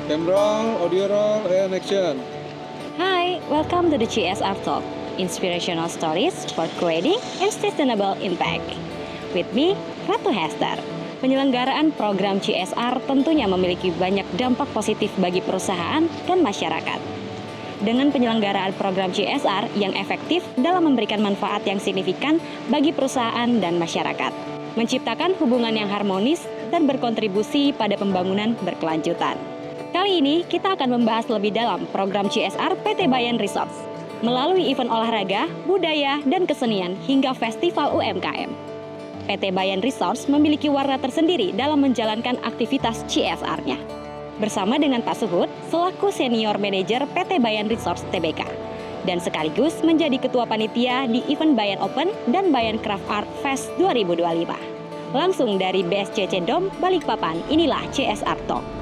Camera, audio roll, and action. Hi, welcome to the CSR Talk, inspirational stories for creating and sustainable impact. With me, Ratu Hester. Penyelenggaraan program CSR tentunya memiliki banyak dampak positif bagi perusahaan dan masyarakat. Dengan penyelenggaraan program CSR yang efektif dalam memberikan manfaat yang signifikan bagi perusahaan dan masyarakat, menciptakan hubungan yang harmonis dan berkontribusi pada pembangunan berkelanjutan. Kali ini kita akan membahas lebih dalam program CSR PT Bayan Resorts melalui event olahraga, budaya, dan kesenian hingga festival UMKM. PT Bayan Resorts memiliki warna tersendiri dalam menjalankan aktivitas CSR-nya. Bersama dengan Pak Suhud selaku Senior Manager PT Bayan Resorts Tbk dan sekaligus menjadi Ketua Panitia di event Bayan Open dan Bayan Craft Art Fest 2025. Langsung dari BSCC Dom Balikpapan, inilah CSR Talk.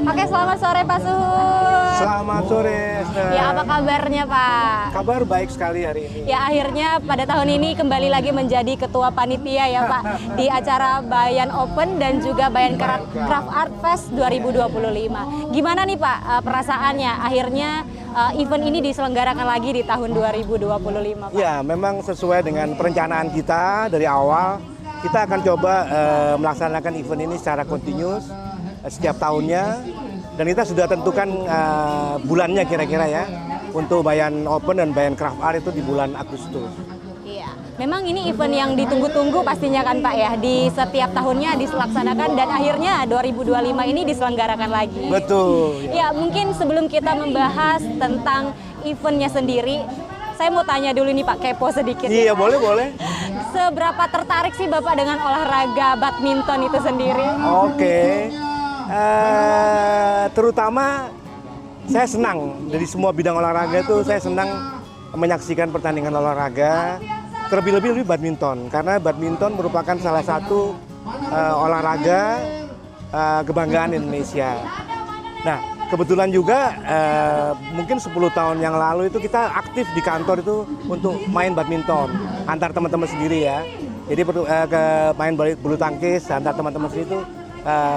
Oke, selamat sore Pak Suhud. Selamat sore. Ya, apa kabarnya Pak? Kabar baik sekali hari ini. Ya, akhirnya pada tahun ini kembali lagi menjadi Ketua Panitia ya Pak di acara Bayan Open dan juga Bayan Craft Art Fest 2025. Gimana nih Pak perasaannya akhirnya event ini diselenggarakan lagi di tahun 2025 Pak? Ya, memang sesuai dengan perencanaan kita dari awal. Kita akan coba melaksanakan event ini secara kontinus setiap tahunnya, dan kita sudah tentukan bulannya kira-kira ya untuk Bayan Open dan Bayan Craft Art itu di bulan Agustus. Iya, memang ini event yang ditunggu-tunggu pastinya kan Pak ya, di setiap tahunnya dilaksanakan dan akhirnya 2025 ini diselenggarakan lagi. Betul. Ya, mungkin sebelum kita membahas tentang eventnya sendiri, saya mau tanya dulu nih Pak, kepo sedikit. Iya, ya. boleh. Seberapa tertarik sih Bapak dengan olahraga badminton itu sendiri? Oke. Terutama saya senang dari semua bidang olahraga itu, saya senang menyaksikan pertandingan olahraga, terlebih-lebih badminton, karena badminton merupakan salah satu olahraga kebanggaan Indonesia. Nah, kebetulan juga mungkin 10 tahun yang lalu itu kita aktif di kantor itu untuk main badminton antar teman-teman sendiri ya. Jadi main bulu tangkis antar teman-teman sendiri itu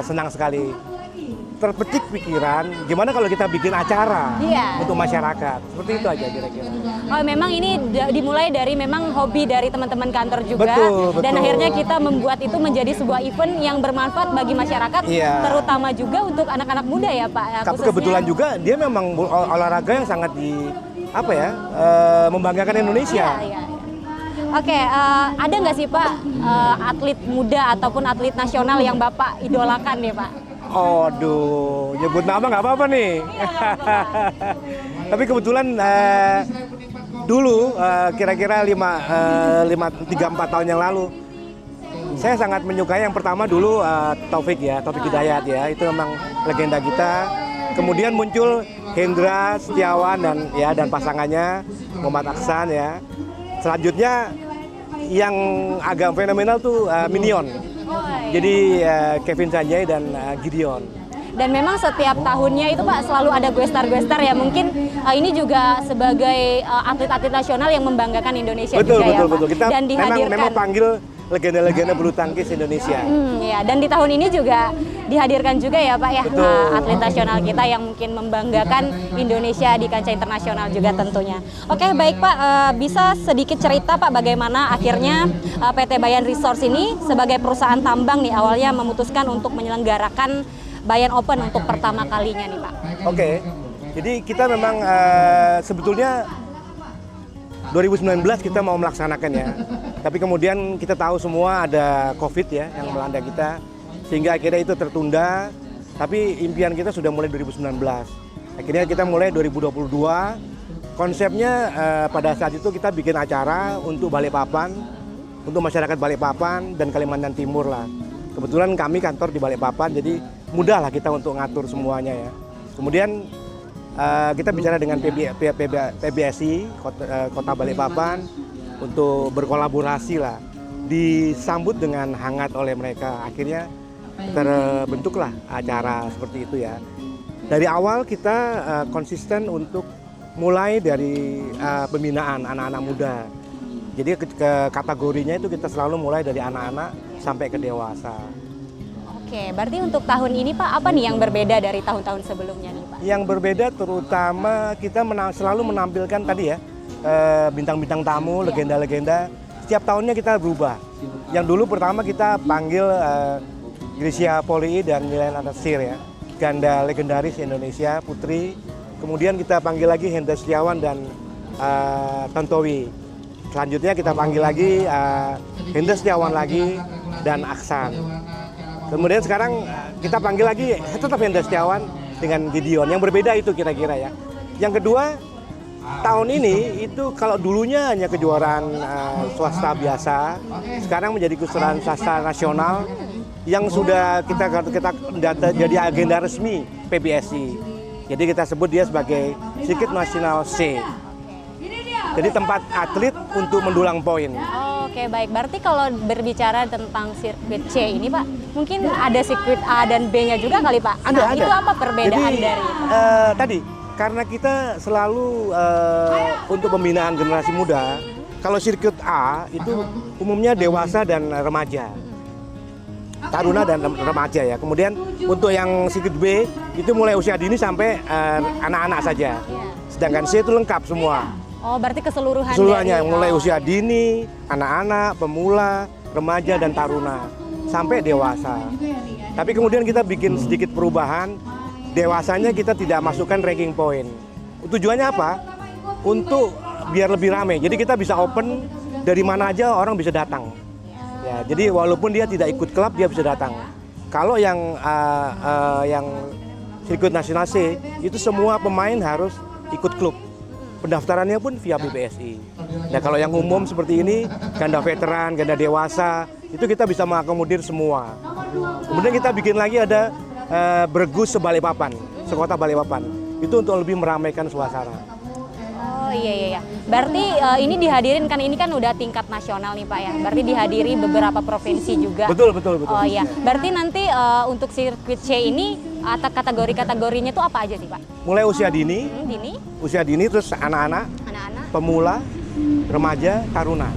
senang sekali. Terpetik pikiran, gimana kalau kita bikin acara untuk masyarakat? Seperti itu aja kira-kira. Oh, memang ini dimulai dari memang hobi dari teman-teman kantor juga. Betul. Dan akhirnya kita membuat itu menjadi sebuah event yang bermanfaat bagi masyarakat, terutama juga untuk anak-anak muda ya Pak. Kebetulan juga dia memang olahraga yang sangat membanggakan Indonesia. Iya. Oke, ada nggak sih Pak atlet muda ataupun atlet nasional yang Bapak idolakan nih Pak? Aduh, nyebut nama nggak apa-apa nih. Tapi kebetulan dulu kira-kira 3-4 tahun yang lalu, saya sangat menyukai yang pertama dulu Taufik Hidayat ya, itu memang legenda kita. Kemudian muncul Hendra Setiawan dan pasangannya Muhammad Aksan ya. Selanjutnya yang agak fenomenal tuh Minion. Jadi Kevin Sanjay dan Gideon. Dan memang setiap tahunnya itu Pak selalu ada gue-star ya. Mungkin ini juga sebagai atlet-atlet nasional yang membanggakan Indonesia betul, juga betul. Pak. Kita dan dihadirkan. memang panggil legenda-legenda bulu tangkis Indonesia. Ya, dan di tahun ini juga dihadirkan juga ya Pak ya atlet nasional kita yang mungkin membanggakan Indonesia di kancah internasional juga tentunya. Oke, baik Pak, bisa sedikit cerita Pak bagaimana akhirnya PT Bayan Resorts ini sebagai perusahaan tambang nih awalnya memutuskan untuk menyelenggarakan Bayan Open untuk pertama kalinya nih Pak. Oke, jadi kita memang sebetulnya 2019 kita mau melaksanakan ya, tapi kemudian kita tahu semua ada COVID ya yang melanda kita, sehingga akhirnya itu tertunda. Tapi impian kita sudah mulai 2019. Akhirnya kita mulai 2022. Konsepnya pada saat itu kita bikin acara untuk Balikpapan, untuk masyarakat Balikpapan dan Kalimantan Timur lah. Kebetulan kami kantor di Balikpapan, jadi mudah lah kita untuk ngatur semuanya ya. Kemudian kita bicara dengan PBSI Kota Balikpapan untuk berkolaborasi lah, disambut dengan hangat oleh mereka. Akhirnya terbentuklah acara seperti itu ya. Dari awal kita konsisten untuk mulai dari pembinaan anak-anak muda. Jadi ke kategorinya itu kita selalu mulai dari anak-anak sampai ke dewasa. Oke, berarti untuk tahun ini Pak, apa nih yang berbeda dari tahun-tahun sebelumnya nih Pak? Yang berbeda terutama kita selalu menampilkan tadi ya, bintang-bintang tamu, legenda-legenda. Setiap tahunnya kita berubah. Yang dulu pertama kita panggil Grisia Poli dan Milena Nasir ya, ganda legendaris Indonesia, putri. Kemudian kita panggil lagi Hendra Setiawan dan Tontowi. Selanjutnya kita panggil lagi Hendra Setiawan lagi dan Aksan. Kemudian sekarang kita panggil lagi tetap Hendra Setiawan dengan Gideon. Yang berbeda itu kira-kira ya. Yang kedua, tahun ini itu kalau dulunya hanya kejuaraan swasta biasa, sekarang menjadi kejuaraan swasta nasional yang sudah kita jadi agenda resmi PBSI. Jadi kita sebut dia sebagai Sirkuit Nasional C. Jadi tempat atlet untuk mendulang poin. Oke, baik. Berarti kalau berbicara tentang sirkuit C ini Pak, mungkin ada sirkuit A dan B-nya juga kali Pak? Ada. Itu apa perbedaan Jadi, dari itu? Tadi, karena kita selalu untuk pembinaan generasi muda, kalau sirkuit A itu umumnya dewasa dan remaja. Taruna dan remaja ya. Kemudian untuk yang sirkuit B itu mulai usia dini sampai anak-anak saja. Sedangkan C itu lengkap semua. Oh, berarti keseluruhannya Mulai usia dini, anak-anak, pemula, remaja dan taruna sampai dewasa. Tapi kemudian kita bikin sedikit perubahan. Dewasanya kita tidak masukkan ranking point. Tujuannya apa? Untuk biar lebih ramai. Jadi kita bisa open dari mana aja orang bisa datang. Ya, jadi walaupun dia tidak ikut klub dia bisa datang. Kalau yang sirkuit nasional C itu semua pemain harus ikut klub. Pendaftarannya pun via PBSI. Nah kalau yang umum seperti ini, ganda veteran, ganda dewasa, itu kita bisa mengakomodir semua. Kemudian kita bikin lagi ada Bergus Balikpapan, sekota Balikpapan. Itu untuk lebih meramaikan suasana. Oh iya. Berarti ini dihadirin kan, ini kan udah tingkat nasional nih Pak ya. Berarti dihadiri beberapa provinsi juga. Betul. Oh iya. Berarti nanti untuk sirkuit C ini kategori-kategorinya tuh apa aja sih Pak? Mulai usia dini, usia dini terus anak-anak, pemula, remaja, taruna.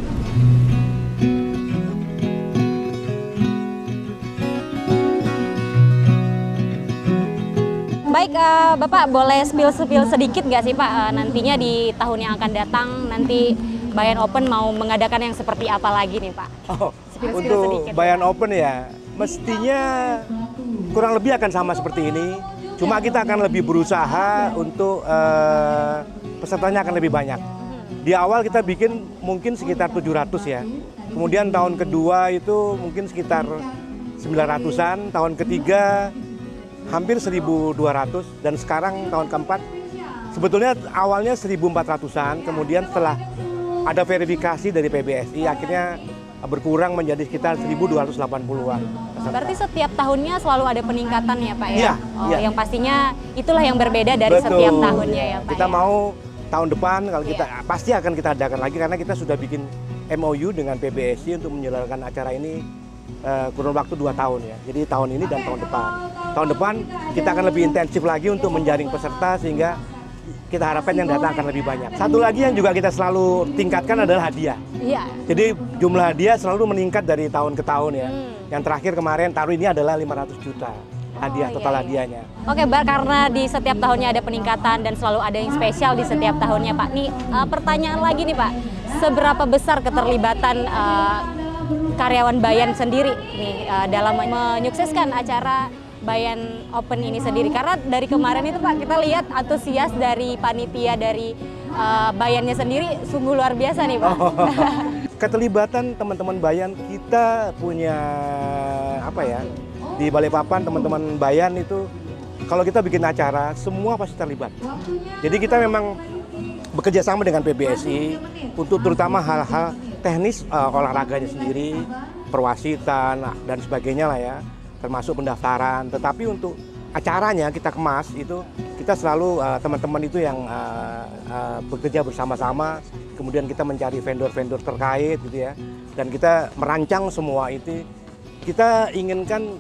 Baik, Bapak boleh spill sedikit nggak sih Pak, nantinya di tahun yang akan datang nanti Bayan Open mau mengadakan yang seperti apa lagi nih Pak? Untuk sedikit. Bayan Open ya, mestinya kurang lebih akan sama seperti ini. Cuma kita akan lebih berusaha untuk pesertanya akan lebih banyak. Di awal kita bikin mungkin sekitar 700 ya. Kemudian tahun kedua itu mungkin sekitar 900-an, tahun ketiga hampir 1.200 dan sekarang tahun keempat sebetulnya awalnya 1.400-an, kemudian setelah ada verifikasi dari PBSI akhirnya berkurang menjadi sekitar 1.280-an. Berarti setiap tahunnya selalu ada peningkatan ya Pak ya? Iya. Yang pastinya itulah yang berbeda dari setiap tahunnya ya Pak. Kita mau tahun depan kalau kita pasti akan kita adakan lagi karena kita sudah bikin MOU dengan PBSI untuk menyelenggarakan acara ini kurun waktu 2 tahun ya. Jadi tahun ini dan tahun depan. Tahun depan kita akan lebih intensif lagi untuk menjaring peserta sehingga kita harapkan yang datang akan lebih banyak. Satu lagi yang juga kita selalu tingkatkan adalah hadiah. Iya. Jadi jumlah hadiah selalu meningkat dari tahun ke tahun ya. Yang terakhir kemarin taruh ini adalah 500 juta hadiah total hadiahnya. Oke, karena di setiap tahunnya ada peningkatan dan selalu ada yang spesial di setiap tahunnya Pak. Nih pertanyaan lagi nih Pak, seberapa besar keterlibatan karyawan Bayan sendiri nih dalam menyukseskan acara Bayan Open ini sendiri? Karena dari kemarin itu Pak kita lihat antusias dari panitia dari Bayannya sendiri sungguh luar biasa nih Pak. Keterlibatan teman-teman Bayan kita punya apa ya, di Balikpapan teman-teman Bayan itu kalau kita bikin acara semua pasti terlibat. Jadi kita memang bekerja sama dengan PBSI untuk terutama hal-hal teknis olahraganya sendiri, perwasitan dan sebagainya lah ya, termasuk pendaftaran. Tetapi untuk acaranya kita kemas itu kita selalu teman-teman itu yang bekerja bersama-sama, kemudian kita mencari vendor-vendor terkait gitu ya, dan kita merancang semua itu. Kita inginkan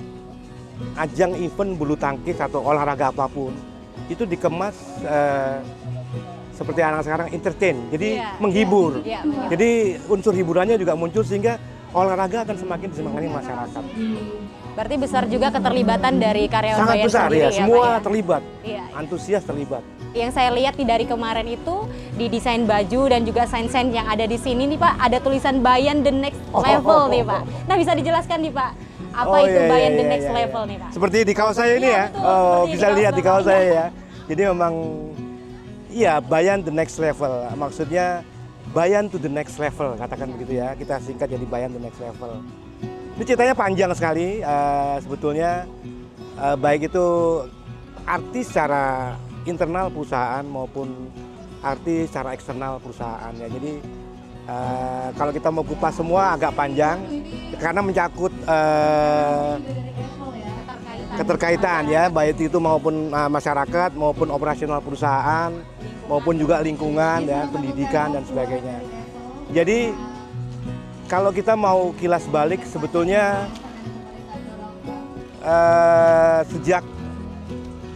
ajang event bulu tangkis atau olahraga apapun itu dikemas seperti anak sekarang entertain, jadi Iya, menghibur. iya, menghibur. Jadi unsur hiburannya juga muncul sehingga olahraga akan semakin disemangati masyarakat. Berarti besar juga keterlibatan dari karyawan Sangat Bayan besar sendiri ya, semua Pak, ya? terlibat, Iya. antusias terlibat. Yang saya lihat nih dari kemarin itu di desain baju dan juga sign-sign yang ada di sini nih Pak, ada tulisan Bayan the next level nih Pak. Nah, bisa dijelaskan nih Pak, apa itu iya, Bayan the iya, next iya, level iya. nih Pak? Seperti di kaos saya ini Iya, ya, betul, oh, seperti bisa di lihat di kaos Bapak. saya ya. Jadi memang, iya Bayan the next level, maksudnya Bayan to the next level, katakan begitu ya. Kita singkat jadi Bayan the next level. Ini ceritanya panjang sekali, sebetulnya baik itu arti secara internal perusahaan maupun arti secara eksternal perusahaan ya. Jadi kalau kita mau kupas semua agak panjang karena mencakup keterkaitan ya, baik itu maupun masyarakat maupun operasional perusahaan maupun juga lingkungan ya, pendidikan dan sebagainya. Jadi kalau kita mau kilas balik sebetulnya sejak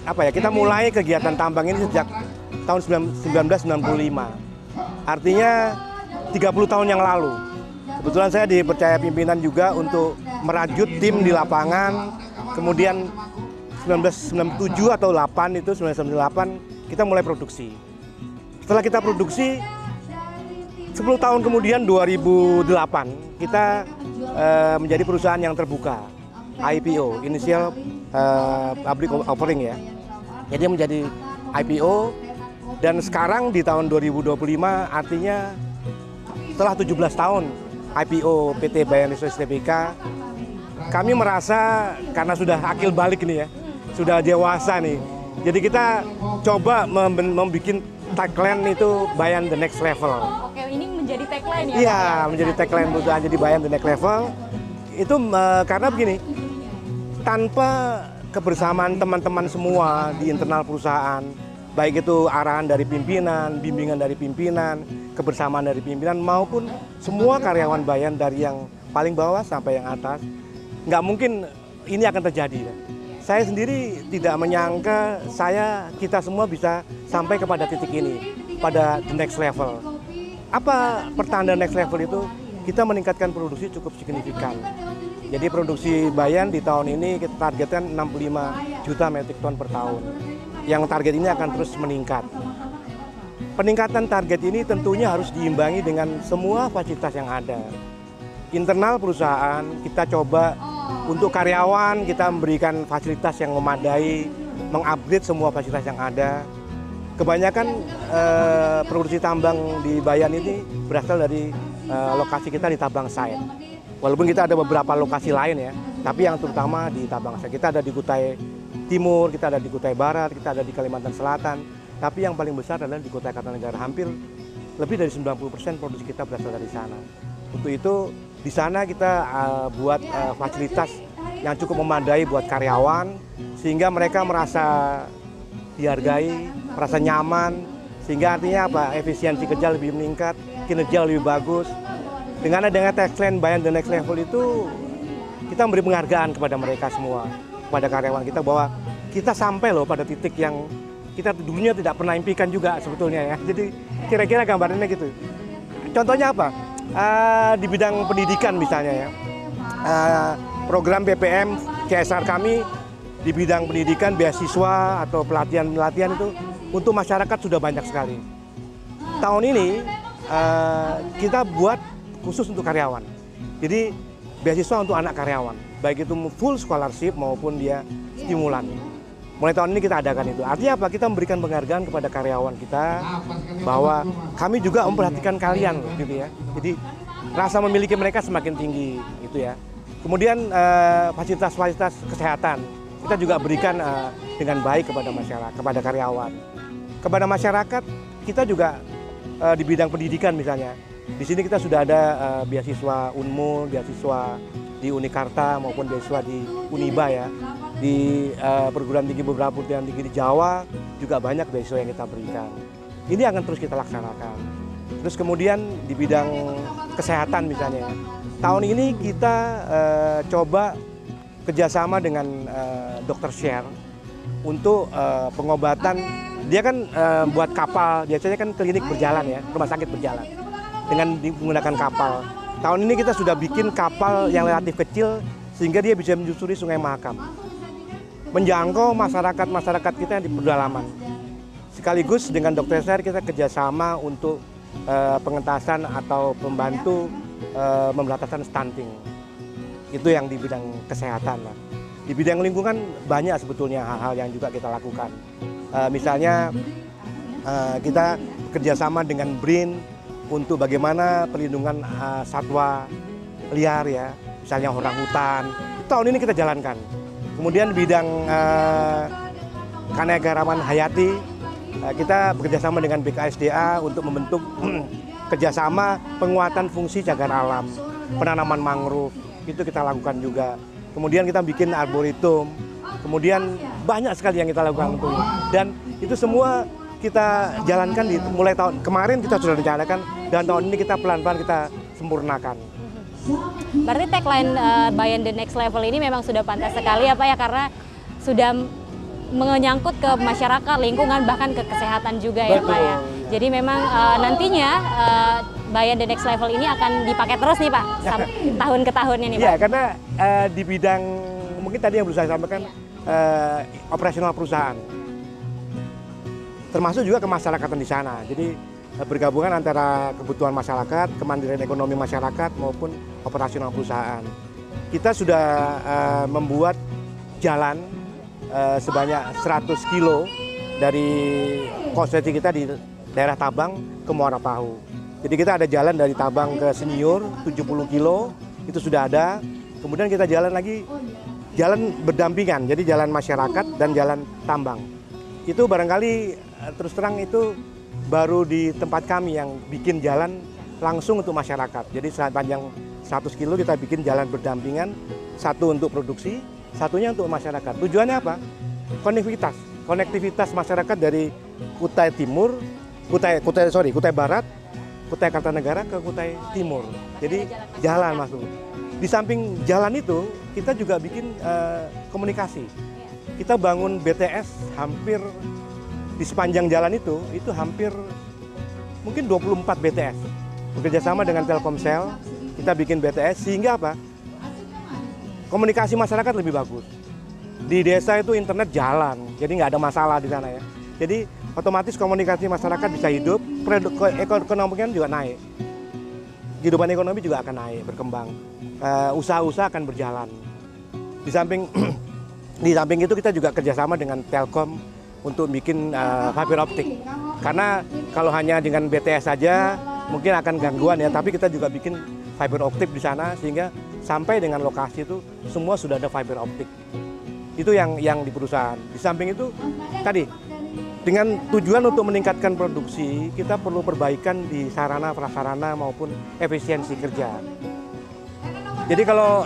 apa ya, kita mulai kegiatan tambang ini sejak tahun 1995. Artinya 30 tahun yang lalu. Kebetulan saya dipercaya pimpinan juga untuk merajut tim di lapangan. Kemudian 1997 atau 8 itu 1998 kita mulai produksi. Setelah kita produksi 10 tahun kemudian 2008 kita menjadi perusahaan yang terbuka, IPO, Initial Public Offering ya. Jadi menjadi IPO dan sekarang di tahun 2025 artinya setelah 17 tahun IPO PT Bayan Resources Tbk, kami merasa karena sudah akil balik nih ya, sudah dewasa nih. Jadi kita coba membuat tagline itu Bayan the next level. Oke, ini menjadi tagline ya? Iya, Pak, ya? menjadi tagline perusahaan jadi Bayan the next level. Itu karena begini, tanpa kebersamaan teman-teman semua di internal perusahaan, baik itu arahan dari pimpinan, bimbingan dari pimpinan, kebersamaan dari pimpinan maupun semua karyawan Bayan dari yang paling bawah sampai yang atas, nggak mungkin ini akan terjadi. Saya sendiri tidak menyangka kita semua bisa sampai kepada titik ini, pada the next level. Apa pertanda next level itu? Kita meningkatkan produksi cukup signifikan. Jadi produksi Bayan di tahun ini kita targetkan 65 juta metrik ton per tahun. Yang target ini akan terus meningkat. Peningkatan target ini tentunya harus diimbangi dengan semua fasilitas yang ada. Internal perusahaan kita coba untuk karyawan kita memberikan fasilitas yang memadai, mengupgrade semua fasilitas yang ada. Kebanyakan produksi tambang di Bayan ini berasal dari lokasi kita di Tabang Site. Walaupun kita ada beberapa lokasi lain ya, tapi yang terutama di Tabang Site. Kita ada di Kutai Timur, kita ada di Kutai Barat, kita ada di Kalimantan Selatan. Tapi yang paling besar adalah di Kutai Kartanegara. Hampir lebih dari 90% produksi kita berasal dari sana. Untuk itu di sana kita buat fasilitas yang cukup memadai buat karyawan sehingga mereka merasa dihargai, merasa nyaman, sehingga artinya apa? Efisiensi kerja lebih meningkat, kinerja lebih bagus. Dengan tagline Bayan the next level itu kita memberi penghargaan kepada mereka semua, kepada karyawan kita bahwa kita sampai loh pada titik yang kita dulunya tidak pernah impikan juga sebetulnya ya. Jadi kira-kira gambarannya gitu. Contohnya apa? Di bidang pendidikan misalnya ya. Program BPM CSR kami di bidang pendidikan, beasiswa atau pelatihan-pelatihan itu untuk masyarakat sudah banyak sekali. Tahun ini kita buat khusus untuk karyawan. Jadi beasiswa untuk anak karyawan, baik itu full scholarship maupun dia stimulan. Mulai tahun ini kita adakan itu. Artinya apa? Kita memberikan penghargaan kepada karyawan kita bahwa kami juga memperhatikan kalian, gitu ya. Jadi rasa memiliki mereka semakin tinggi, gitu ya. Kemudian fasilitas-fasilitas kesehatan kita juga berikan dengan baik kepada masyarakat, kepada karyawan, kepada masyarakat. Kita juga di bidang pendidikan misalnya. Di sini kita sudah ada beasiswa Unmul, beasiswa di Unikarta maupun beasiswa di Uniba ya. Di perguruan tinggi beberapa perguruan tinggi di Jawa juga banyak beasiswa yang kita berikan. Ini akan terus kita laksanakan. Terus kemudian di bidang kesehatan misalnya. Tahun ini kita coba kerjasama dengan Dr. Share untuk pengobatan. Dia kan buat kapal, biasanya kan klinik berjalan ya, rumah sakit berjalan dengan menggunakan kapal. Tahun ini kita sudah bikin kapal yang relatif kecil sehingga dia bisa menyusuri Sungai Mahakam, menjangkau masyarakat kita yang di pedalaman. Sekaligus dengan Dr. Ser kita kerjasama untuk pengentasan atau membantu pemberantasan stunting. Itu yang di bidang kesehatan lah. Di bidang lingkungan banyak sebetulnya hal-hal yang juga kita lakukan. Misalnya kita kerjasama dengan BRIN untuk bagaimana perlindungan satwa liar ya, misalnya orang hutan. Tahun ini kita jalankan. Kemudian di bidang keanekaragaman hayati, kita bekerjasama dengan BKSDA untuk membentuk kerjasama penguatan fungsi cagar alam, penanaman mangrove, itu kita lakukan juga. Kemudian kita bikin arboretum, kemudian banyak sekali yang kita lakukan untuk dan itu semua kita jalankan mulai tahun kemarin kita sudah rencanakan dan tahun ini kita pelan-pelan kita sempurnakan. Berarti tagline Beyond the Next Level ini memang sudah pantas sekali ya Pak ya, karena sudah menyangkut ke masyarakat, lingkungan, bahkan ke kesehatan juga ya Pak ya. Jadi memang nantinya Beyond the Next Level ini akan dipakai terus nih Pak, tahun ke tahunnya nih Pak. Iya, karena di bidang mungkin tadi yang belum saya sampaikan operasional perusahaan, termasuk juga kemasyarakatan di sana. Jadi bergabungan antara kebutuhan masyarakat, kemandirian ekonomi masyarakat maupun operasional perusahaan. Kita sudah membuat jalan sebanyak 100 kilo dari konstitusi kita di daerah Tabang ke Muara Pahu. Jadi kita ada jalan dari Tabang ke Senior 70 kilo, itu sudah ada. Kemudian kita jalan lagi, jalan berdampingan, jadi jalan masyarakat dan jalan tambang. Itu barangkali terus terang itu baru di tempat kami yang bikin jalan langsung untuk masyarakat. Jadi sepanjang 100 kilo kita bikin jalan berdampingan, satu untuk produksi, satunya untuk masyarakat. Tujuannya apa? Konektivitas masyarakat dari Kutai Timur, Kutai Barat, Kutai Kartanegara ke Kutai Timur. Jadi jalan masuk. Di samping jalan itu kita juga bikin komunikasi. Kita bangun BTS hampir di sepanjang jalan itu hampir mungkin 24 BTS. Bekerjasama dengan Telkomsel, kita bikin BTS sehingga apa? Komunikasi masyarakat lebih bagus. Di desa itu internet jalan, jadi nggak ada masalah di sana ya. Jadi otomatis komunikasi masyarakat bisa hidup, ekonominya juga naik. Kehidupan ekonomi juga akan naik, berkembang. Usaha-usaha akan berjalan. Di samping itu kita juga kerjasama dengan Telkom untuk bikin fiber optik. Karena kalau hanya dengan BTS saja mungkin akan gangguan ya, tapi kita juga bikin fiber optik di sana sehingga sampai dengan lokasi itu semua sudah ada fiber optik. Itu yang di perusahaan. Di samping itu tadi dengan tujuan untuk meningkatkan produksi, kita perlu perbaikan di sarana prasarana maupun efisiensi kerja. Jadi kalau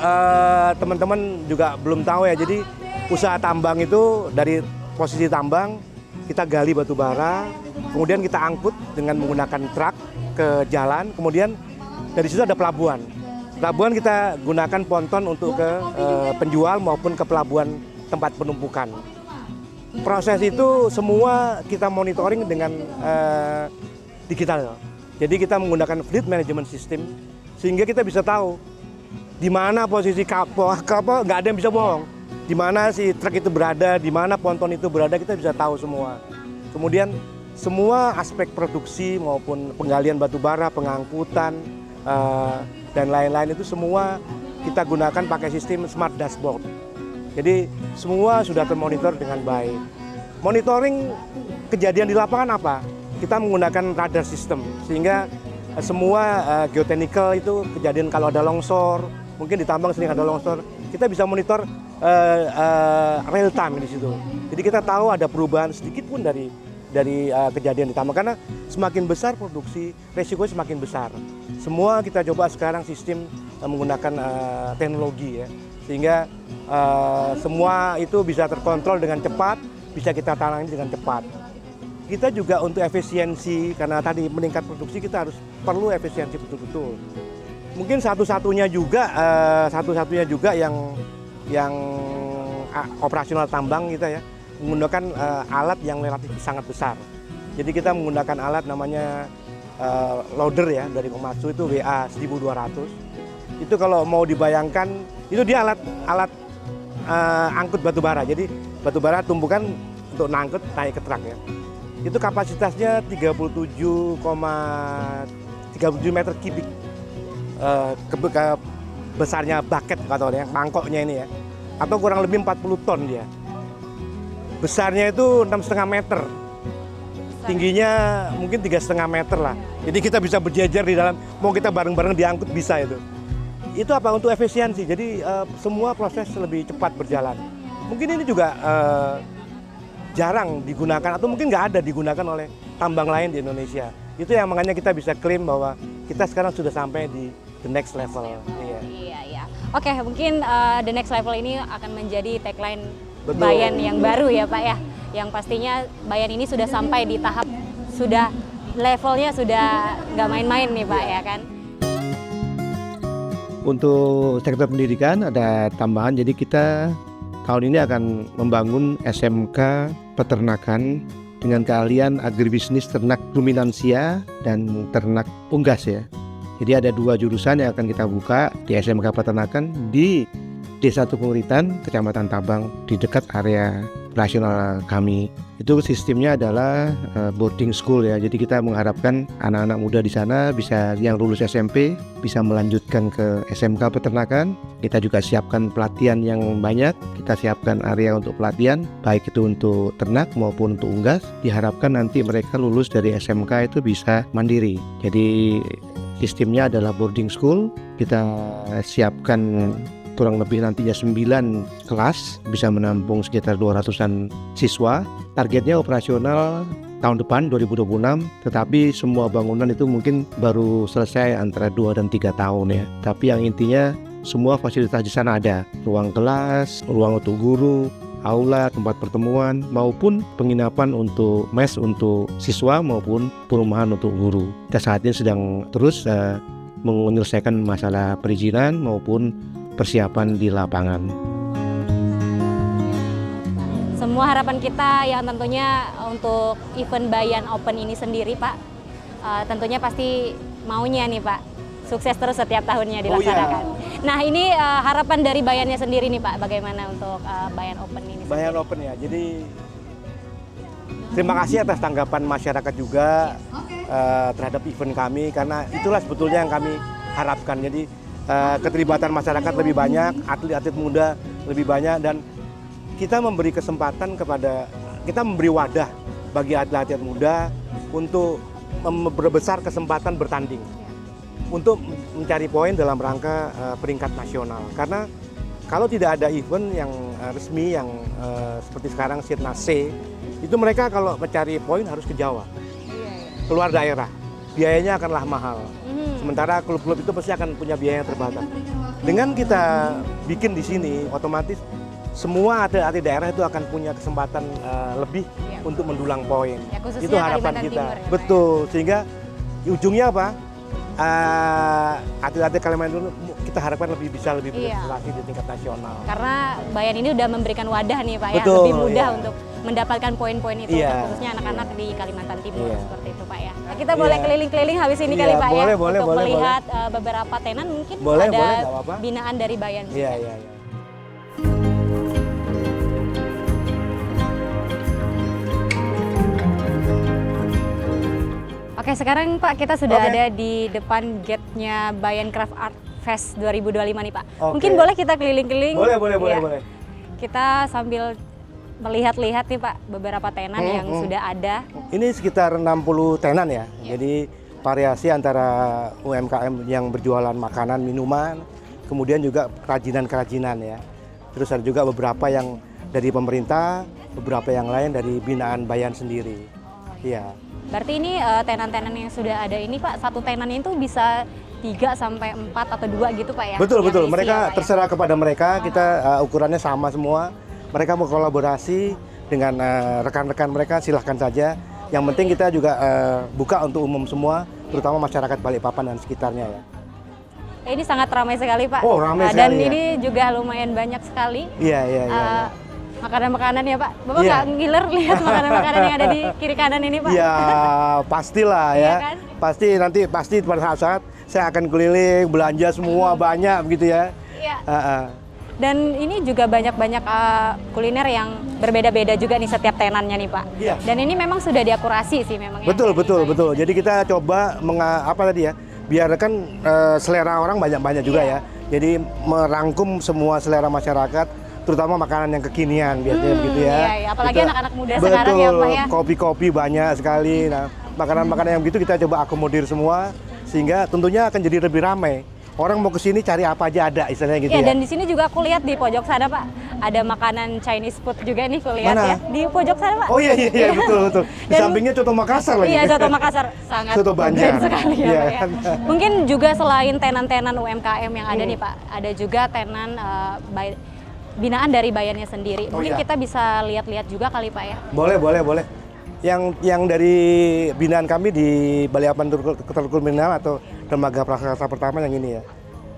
teman-teman juga belum tahu ya, jadi usaha tambang itu dari posisi tambang kita gali batu bara, kemudian kita angkut dengan menggunakan truk ke jalan, kemudian dari situ ada pelabuhan. Pelabuhan kita gunakan ponton untuk ke penjual maupun ke pelabuhan tempat penumpukan. Proses itu semua kita monitoring dengan digital. Jadi kita menggunakan fleet management system sehingga kita bisa tahu di mana posisi kapal nggak ada yang bisa bohong. Di mana si truk itu berada, di mana ponton itu berada, kita bisa tahu semua. Kemudian semua aspek produksi maupun penggalian batu bara, pengangkutan dan lain-lain itu semua kita gunakan pakai sistem smart dashboard. Jadi semua sudah termonitor dengan baik. Monitoring kejadian di lapangan apa? Kita menggunakan radar system sehingga semua geotechnical itu kejadian kalau ada longsor, mungkin di tambang sering ada longsor, kita bisa monitor real time di situ. Jadi kita tahu ada perubahan sedikit pun dari kejadian di tambang karena semakin besar produksi, resikonya semakin besar. Semua kita coba sekarang sistem menggunakan teknologi ya, sehingga semua itu bisa terkontrol dengan cepat, bisa kita tangani dengan cepat. Kita juga untuk efisiensi, karena tadi meningkat produksi kita harus perlu efisiensi betul-betul. Mungkin satu-satunya juga yang operasional tambang kita ya, menggunakan alat yang relatif sangat besar. Jadi kita menggunakan alat namanya loader ya, dari Komatsu itu WA 1200. Itu kalau mau dibayangkan, itu dia alat angkut batu bara. Jadi batu bara tumpukan untuk nangkut naik ke truk ya. Itu kapasitasnya 37 meter kubik. Besarnya bucket atau ya, mangkoknya ini ya. Atau kurang lebih 40 ton dia. Besarnya itu 6,5 meter. Tingginya mungkin 3,5 meter lah. Jadi kita bisa berjejer di dalam, mau kita bareng-bareng diangkut bisa itu. Itu apa? Untuk efisiensi. Jadi semua proses lebih cepat berjalan. Mungkin ini juga jarang digunakan atau mungkin nggak ada digunakan oleh tambang lain di Indonesia. Itu yang makanya kita bisa klaim bahwa kita sekarang sudah sampai di the next level. Iya. Oke, mungkin the next level ini akan menjadi tagline Betul. Bayan yang baru ya Pak ya. Yang pastinya Bayan ini sudah sampai di tahap, sudah levelnya sudah nggak main-main nih Pak ya kan. Untuk sektor pendidikan ada tambahan, jadi kita tahun ini akan membangun SMK peternakan dengan keahlian agribisnis ternak ruminansia dan ternak unggas ya. Jadi ada 2 jurusan yang akan kita buka di SMK peternakan di Desa Tukuritan, Kecamatan Tabang, di dekat area operasional kami. Itu sistemnya adalah boarding school ya. Jadi kita mengharapkan anak-anak muda di sana bisa yang lulus SMP bisa melanjutkan ke SMK peternakan. Kita juga siapkan pelatihan yang banyak. Kita siapkan area untuk pelatihan baik itu untuk ternak maupun untuk unggas. Diharapkan nanti mereka lulus dari SMK itu bisa mandiri. Jadi sistemnya adalah boarding school. Kita siapkan kurang lebih nantinya 9 kelas, bisa menampung sekitar 200-an siswa. Targetnya operasional tahun depan 2026, tetapi semua bangunan itu mungkin baru selesai antara 2 dan 3 tahun ya. Tapi yang intinya semua fasilitas di sana ada, ruang kelas, ruang untuk guru, aula, tempat pertemuan, maupun penginapan untuk mes untuk siswa maupun perumahan untuk guru. Kita saat ini sedang terus menyelesaikan masalah perizinan maupun persiapan di lapangan. Semua harapan kita yang tentunya untuk event Bayan Open ini sendiri Pak, tentunya pasti maunya nih Pak, sukses terus setiap tahunnya dilaksanakan. Nah ini harapan dari Bayannya sendiri nih Pak, bagaimana untuk Bayan Open ini? Bayan Open ya, jadi terima kasih atas tanggapan masyarakat juga terhadap event kami, karena itulah sebetulnya yang kami harapkan. Jadi keterlibatan masyarakat lebih banyak, atlet-atlet muda lebih banyak, dan kita memberi kesempatan kita memberi wadah bagi atlet-atlet muda untuk memperbesar kesempatan bertanding untuk mencari poin dalam rangka peringkat nasional. Karena kalau tidak ada event yang resmi yang seperti sekarang Sirnas C, itu mereka kalau mencari poin harus ke Jawa, keluar daerah, biayanya akanlah mahal. Sementara klub-klub itu pasti akan punya biaya yang terbatas. Dengan kita bikin di sini, otomatis semua atlet-atlet daerah itu akan punya kesempatan lebih untuk mendulang poin. Ya, itu harapan Kalimantan kita. Timur, ya, betul. Sehingga ujungnya apa? Atlet-atlet Kalimantan kita harapkan lebih berprestasi di tingkat nasional. Karena Bayan ini udah memberikan wadah nih Pak Betul, ya, lebih mudah untuk mendapatkan poin-poin itu untuk khususnya anak-anak di Kalimantan Timur seperti itu Pak ya. Nah, kita boleh keliling-keliling habis ini kali Pak ya untuk melihat beberapa tenan mungkin ada binaan dari Bayan. Iya. Oke, sekarang Pak kita sudah ada di depan gate-nya Bayan Craft Art Fest 2025 nih Pak. Mungkin boleh kita keliling-keliling? Boleh. Kita sambil melihat-lihat nih Pak beberapa tenan yang sudah ada. Ini sekitar 60 tenan ya. Jadi variasi antara UMKM yang berjualan makanan, minuman, kemudian juga kerajinan-kerajinan ya. Terus ada juga beberapa yang dari pemerintah, beberapa yang lain dari binaan Bayan sendiri. Iya. Berarti ini tenan-tenan yang sudah ada ini Pak, satu tenannya itu bisa 3 sampai 4 atau 2 gitu Pak ya? Betul. Mereka terserah kepada mereka, kita ukurannya sama semua. Mereka mau kolaborasi dengan rekan-rekan mereka, silahkan saja. Yang penting kita juga buka untuk umum semua, terutama masyarakat Balikpapan dan sekitarnya ya. Ini sangat ramai sekali Pak. Oh, ramai dan sekali, ini juga lumayan banyak sekali. Iya. makanan-makanan ya Pak. Bapak Iya. nggak ngiler lihat makanan-makanan yang ada di kiri kanan ini Pak? Ya pastilah Iya ya. kan? Pasti pada saat saya akan keliling belanja semua banyak begitu ya. Iya. Heeh. Dan ini juga banyak-banyak kuliner yang berbeda-beda juga nih setiap tenannya nih Pak. Iya. Dan ini memang sudah diakurasi sih memang. ya. Betul. Jadi kita coba apa tadi ya? Biarkan selera orang banyak-banyak juga Iya. ya. Jadi merangkum semua selera masyarakat, terutama makanan yang kekinian biasanya begitu ya. Iya, apalagi Itu- anak-anak muda sekarang ya Pak ya. Kopi-kopi banyak sekali. Nah, makanan-makanan yang begitu kita coba akomodir semua sehingga tentunya akan jadi lebih ramai. Orang mau ke sini cari apa aja ada istilahnya gitu Iya, ya. dan di sini juga aku lihat di pojok sana Pak, ada makanan Chinese food juga nih aku lihat Mana? ya. Di pojok sana Pak. Oh iya betul. Di Dan- sampingnya coto Makassar lagi. Iya, soto Makassar sangat Soto Banjar. keren sekali ya, Iya. Pak, ya. Mungkin juga selain tenan-tenan UMKM yang Hmm. ada nih Pak, ada juga tenan binaan dari Bayannya sendiri. Oh, Mungkin iya. kita bisa lihat-lihat juga kali Pak ya. Boleh. Yang dari binaan kami di Balikpapan Terkulminal atau Dermaga Prakarsa pertama yang ini ya.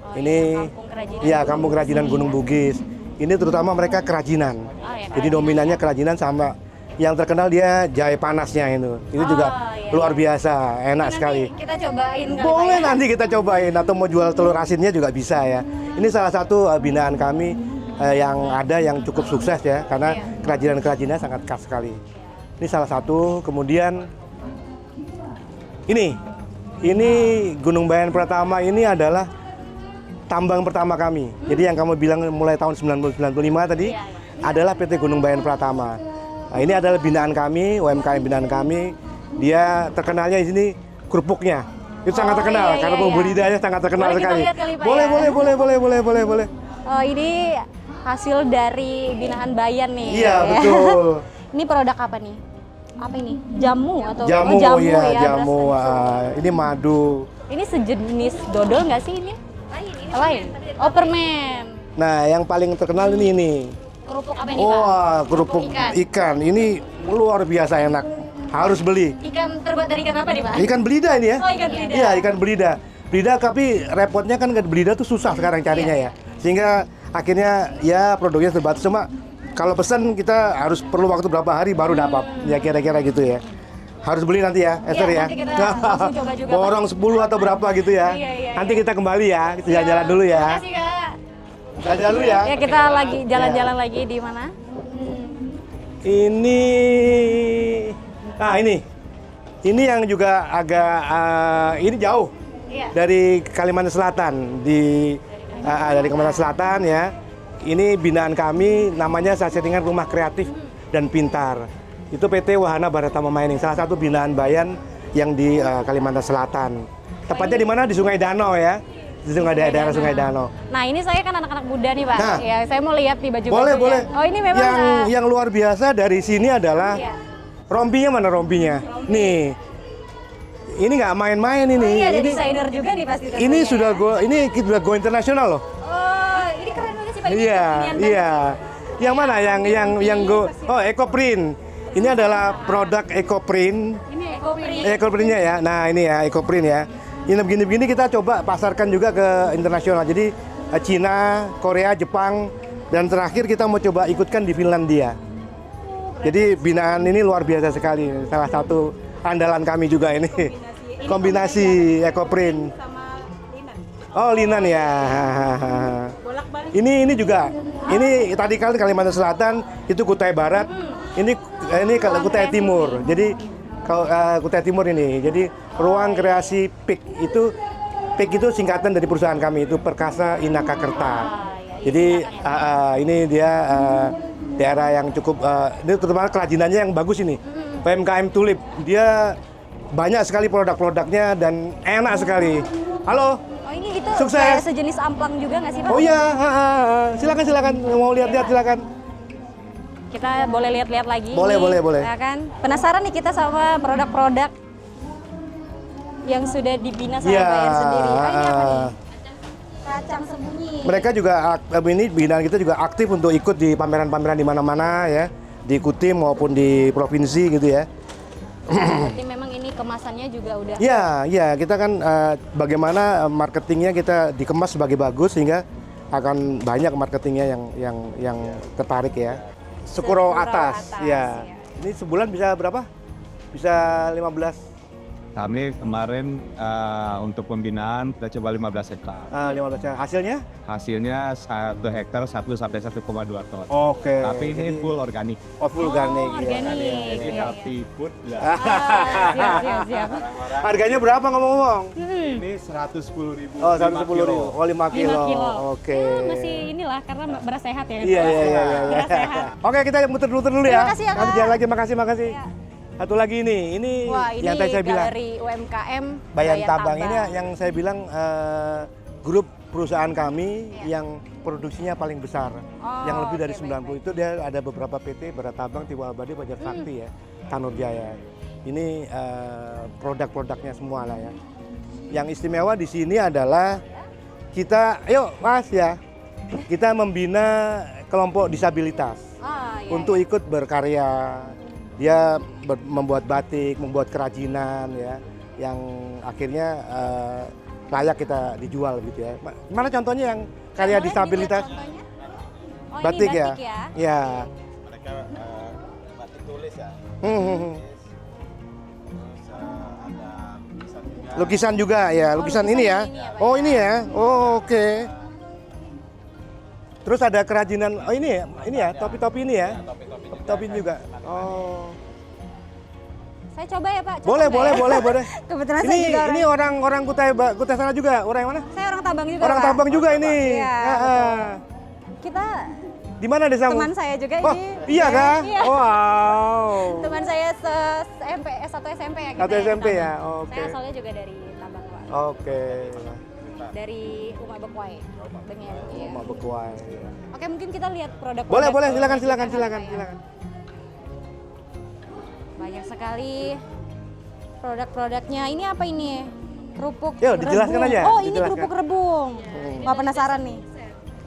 Oh, Ini Kampung Kerajinan ya Gunung Kampung Kerajinan Bugis. Gunung Bugis. Ini terutama mereka kerajinan. Oh, ya, Jadi dominannya kerajinan sama yang terkenal dia jahe panasnya itu. Itu juga iya, luar biasa, enak Nanti sekali. kita cobain kali Boleh Pak ya. nanti kita cobain atau mau jual telur asinnya juga bisa ya. Ini salah satu binaan kami yang ada yang cukup sukses ya karena Iya. kerajinan-kerajinan sangat khas sekali. Ini salah satu. Kemudian ini Gunung Bayan Pratama ini adalah tambang pertama kami. Jadi yang kamu bilang mulai tahun 1995 tadi Iya, adalah PT Gunung Bayan Pratama. Nah, ini adalah binaan kami, UMKM binaan kami. Dia terkenalnya di sini kerupuknya. Itu sangat terkenal iya, karena iya. budidaya sangat terkenal Boleh kita sekali. lihat kali, Pak, Boleh, ya? boleh. Oh, ini hasil dari binaan Bayan nih. Iya, ya. betul. Ini produk apa nih? Apa ini? Jamu atau Jamu, oh, jamu iya, ya? jamu. beras. Ini madu. Ini sejenis dodol nggak sih ini? Lain. Oh, permen. Nah, yang paling terkenal ini. Kerupuk apa ini, Pak? Wah, kerupuk ikan. Ini luar biasa enak. Harus beli. Ikan terbuat dari ikan apa nih, Pak? Ikan belida ini ya? Oh, ikan belida. Iya, ikan belida. Belida tapi repotnya kan ikan belida tuh susah sekarang carinya Iya. ya. Sehingga akhirnya ya produknya terbatas. Cuma kalau pesan kita harus perlu waktu berapa hari baru dapat. Ya kira-kira gitu ya. Harus beli nanti ya, Esther ya. nanti kita langsung coba juga, Pak. Borong 10 atau berapa gitu ya. Iya. Nanti kita kembali ya. Kita jalan-jalan dulu ya. Makasih, Kak. Jalan dulu ya. Ya, kita lagi jalan-jalan lagi di mana? Ini, nah ini yang juga agak ini jauh Iya. dari Kalimantan Selatan dari Kalimantan Selatan ya. Ini binaan kami namanya Saseringan Rumah Kreatif dan Pintar. Itu PT Wahana Baratama Mining, salah satu binaan Bayan yang di Kalimantan Selatan. Tepatnya di mana? Di Sungai Danau ya. Di daerah Sungai Danau. Nah, ini saya kan anak-anak muda nih, Pak. Nah. Ya, saya mau lihat nih baju-bajunya. Boleh. Oh, ini memang yang luar biasa dari sini adalah Iya. rompinya mana rompinya? Nih. Ini nggak main-main ini. Oh, iya, ada ini desainer juga nih pasti. ini sudah go internasional loh. Oh, ini keren banget sih, Pak. Ini Iya, kekinian iya. Yang mana? Yang go EcoPrint. Ini adalah produk EcoPrint. Ini ekoprint. EcoPrintnya ya. Nah, ini ya EcoPrint ya. Ini begini-begini kita coba pasarkan juga ke internasional. Jadi Cina, Korea, Jepang, dan terakhir kita mau coba ikutkan di Finlandia. Jadi binaan ini luar biasa sekali. Salah satu andalan kami juga ini. Kombinasi EcoPrint. Oh, linan ya. Ini juga. Ini tadi kan Kalimantan Selatan, itu Kutai Barat. Ini Kutai Timur. Jadi Kutai Timur ini. Jadi ruang kreasi PIK itu singkatan dari perusahaan kami, itu Perkasa Inaka Kerta. Jadi ini dia daerah yang cukup ini terutama kerajinannya yang bagus ini. PMKM Tulip. Dia banyak sekali produk-produknya dan enak sekali. Halo. Oh, ini itu Sukses. kayak sejenis amplang juga nggak sih, Pak? Oh iya, silakan mau lihat-lihat silakan. Kita boleh lihat-lihat lagi. Boleh, boleh. Ya kan? Penasaran nih kita sama produk-produk yang sudah dibina sama Iya, Bayan sendiri. Oh, ini apa nih? Kacang sembunyi. Mereka juga ini binaan kita juga aktif untuk ikut di pameran-pameran di mana-mana ya, diikuti maupun di provinsi gitu ya. Berarti memang ini kemasannya juga udah. Ya, kita kan bagaimana marketingnya kita dikemas sebagai bagus sehingga akan banyak marketingnya yang tertarik ya. Sekuro atas. atas, Ya. ya. Ini sebulan bisa berapa? Bisa 15. Kami kemarin untuk pembinaan kita coba 15 hektar. 15 ya. Hasilnya? Hasilnya 1 hektar 1 sampai 1,2 ton. Oke. Tapi ini full organik. Oh, full organik. ya. Organik. Jadi Iya. healthy food. Ya. Siap. Harganya berapa ngomong-ngomong? Ini 110.000. Oh, 110.000. Oh, 5 kilo. 5 kilo. Oke. Ya, masih inilah karena beras sehat ya. Iya. Beras sehat. Oke, kita muter-muter dulu ya. Terima kasih ya, Kak. Nanti jalan lagi, makasih. Iya. Satu lagi ini Wah, ini yang tadi saya bilang. galeri UMKM Bayan Tabang ini yang saya bilang grup perusahaan kami yang produksinya paling besar, yang lebih dari oke, 90 itu dia ada beberapa PT, Barat Tabang, Tiwa Abadi, Bajar Sakti ya, Tanur Jaya. Ini produk-produknya semua lah ya. Yang istimewa di sini adalah kita, ayo Mas ya, kita membina kelompok disabilitas untuk ikut berkarya. Dia membuat batik, membuat kerajinan ya, yang akhirnya layak kita dijual gitu ya. Mana contohnya yang karya Boleh disabilitas? dilihat contohnya? Oh, Batik ini ya? batik ya. Ya. Mereka batik tulis ya. Terus ada lukisan juga. Lukisan juga ya, lukisan ini ya. ini ya, Pak, Oh ya? ini ya. Oh oke. Terus ada kerajinan, oh ini ya, topi-topi ini ya. Topi juga. Oh. Saya coba ya Pak. Boleh. Kebetulan saya juga Ini orang Kutai sana juga. Orang yang mana? saya orang Tabang juga. Orang Pak. Tabang juga ini. Iya, Ah, ah. Kita Di mana desamu? teman saya juga Oh, ini. iya kah? Iya. Wow. Teman saya SMP, S1 SMP ya kita. Satu SMP Tabang. ya, oke. Saya asalnya juga dari Tabang Pak. Oke. Dari Uma Bekwai. Dengan iya. Mak Bekuai. Oke, mungkin kita lihat produk. Boleh, silakan. Banyak sekali produk-produknya. Ini apa ini? Kerupuk Yuk, dijelaskan rebung. aja, Oh, ini dijelaskan. kerupuk rebung. Wah, penasaran nih.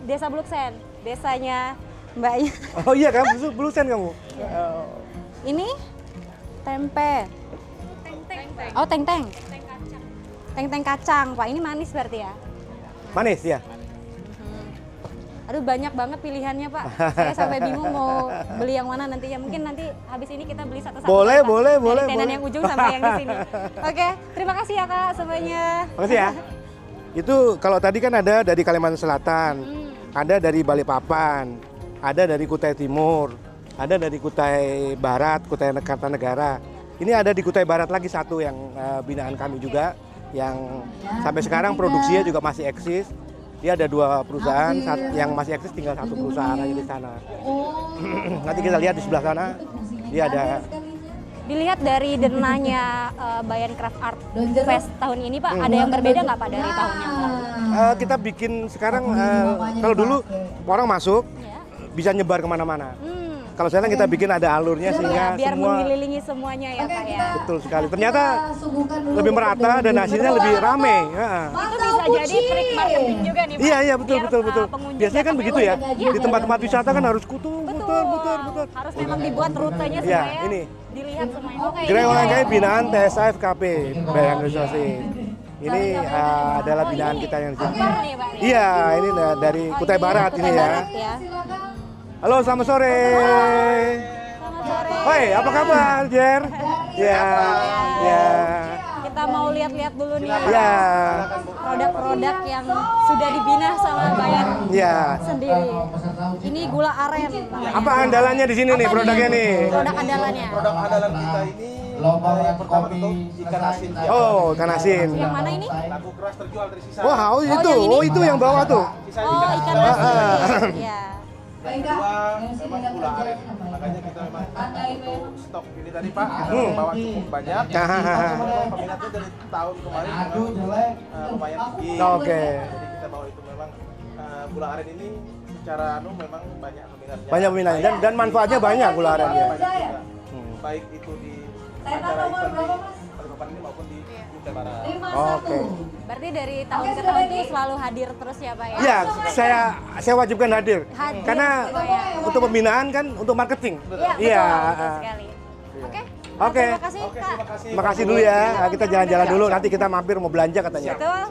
Desa Bluksen. Desanya Mbaknya. Oh iya kan, blusen kamu. Ini tempe. Oh, teng-teng. Teng-teng kacang, Pak. Ini manis berarti ya? Manis ya. Aduh, banyak banget pilihannya, Pak. Saya sampai bingung mau beli yang mana nantinya. Mungkin nanti habis ini kita beli satu-satu. Boleh, ya, Pak. boleh. Dari tenan yang ujung sampai yang di sini. Oke, terima kasih ya, Kak, semuanya. Makasih ya. Itu kalau tadi kan ada dari Kalimantan Selatan, ada dari Balikpapan, ada dari Kutai Timur, ada dari Kutai Barat, Kutai Kartanegara. Ini ada di Kutai Barat lagi satu yang binaan kami juga, yang sampai sekarang produksinya juga masih eksis. Dia ada 2 perusahaan, yang masih eksis tinggal 1 perusahaan aja di sana. Nanti kita lihat di sebelah sana, dia ada. Dilihat dari denanya Bayan Craft Art Fest tahun ini, Pak, ada yang berbeda nggak, Pak, dari tahun yang lalu? Kita bikin sekarang, kalau dulu orang masuk bisa nyebar kemana-mana. Kalau sekarang kita bikin ada alurnya sehingga Biar semua mengelilingi semuanya ya, Pak ya. betul sekali. Ternyata lebih merata dan hasilnya lebih rame. Ya. Itu bisa jadi trik marketing juga nih, Pak. Iya betul. Biar, pengunjung Biasanya kan datang begitu ya. Iya. Di tempat-tempat wisata kan harus putar. Harus memang dibuat rutenya Iya, supaya ini. dilihat semuanya. Oke. Gerai Olahraga binaan TSA FKP Bayan Resources. Ini adalah binaan kita yang di sini. Apa nih, Pak? Iya, ini dari Kutai Barat Kutai ini ya. Barat ya. Halo, selamat sore. Selamat sore. Hoi, apa kabar, Jer? Ya. Kita mau lihat-lihat dulu nih Ya. produk-produk yang sudah dibina sama Bayan Ya. sendiri. Ini gula aren. Apa andalannya di sini nih produknya nih? Produk andalannya. Produk andalan kita ini yang pertama tentu ikan asin. Oh, ikan asin. Yang mana ini? Laku keras terjual dari sisa. Wah, oh itu. yang ini? Oh, itu yang bawah tuh. Sisanya Oh, ikan asin. Iya. Yang kedua memang gula aren. Makanya kita memang untuk stok ini tadi Pak kita membawa cukup banyak. Cuman memang peminatnya dari tahun kemarin memang lumayan tinggi. Oke. Jadi kita bawa itu memang gula aren ini secara memang banyak peminatnya. Banyak peminatnya dan manfaatnya banyak gula aren ya. Banyak juga. Baik itu di acara event di Balikpapan ini maupun di Kutai Barat. Oke. Berarti dari tahun ke tahun itu selalu hadir terus ya, Pak ya? Iya, saya wajibkan hadir. Hadir, Karena Pak, ya. untuk pembinaan kan untuk marketing. Iya, betul sekali. Oke. Oke. Terima kasih, Oke, Kak. terima kasih. Makasih dulu ya. Nah, kita jalan-jalan dulu. Nanti kita mampir mau belanja katanya. Betul.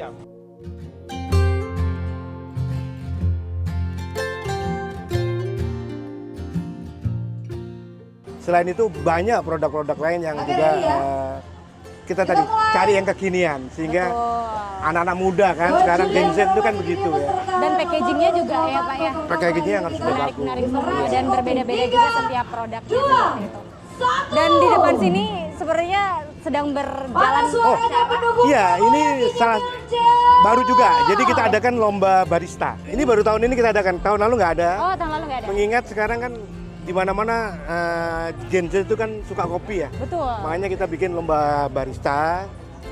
Selain itu banyak produk-produk lain yang juga kita tadi cari yang kekinian sehingga anak-anak muda kan sekarang Gen Z itu kan begitu ya. Dan packagingnya juga ya Pak ya. Packagingnya yang harus bagus. Menarik semua dan berbeda-beda juga setiap produknya seperti itu. Dan di depan sini sebenarnya sedang berjalan. Oh, iya ini baru juga. Jadi kita adakan lomba barista. Ini baru tahun ini kita adakan. Tahun lalu nggak ada. Oh, tahun lalu nggak ada. Mengingat sekarang kan di mana-mana Gen Z itu kan suka kopi ya. Betul. Makanya kita bikin lomba barista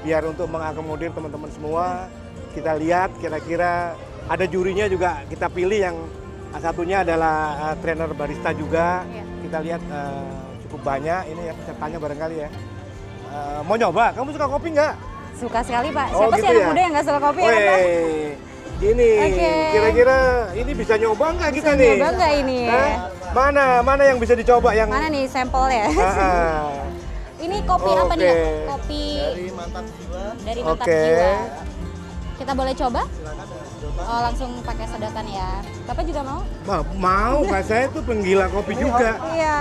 biar untuk mengakomodir teman-teman semua. Kita lihat kira-kira ada jurinya juga kita pilih yang satunya adalah trainer barista juga. Iya. Kita lihat cukup banyak ini ya pesertanya barangkali ya. Mau nyoba? Kamu suka kopi nggak? Suka sekali Pak. Oh, Siapa gitu sih anak ya? muda yang nggak suka kopi ya kan Pak? Weh, ini Oke. kira-kira ini bisa nyoba nggak kita Bisa nih? nyoba nggak ini? Hah? Mana yang bisa dicoba yang? Mana nih sampelnya? Ini kopi apa nih ya? Oke. Kopi Dari Mantap Jiwa. dari Mantap Oke. Jiwa. Kita boleh coba? Oh, langsung pakai sedotan ya. Bapak juga mau? Mau, Pak saya tuh penggila kopi juga. Iya.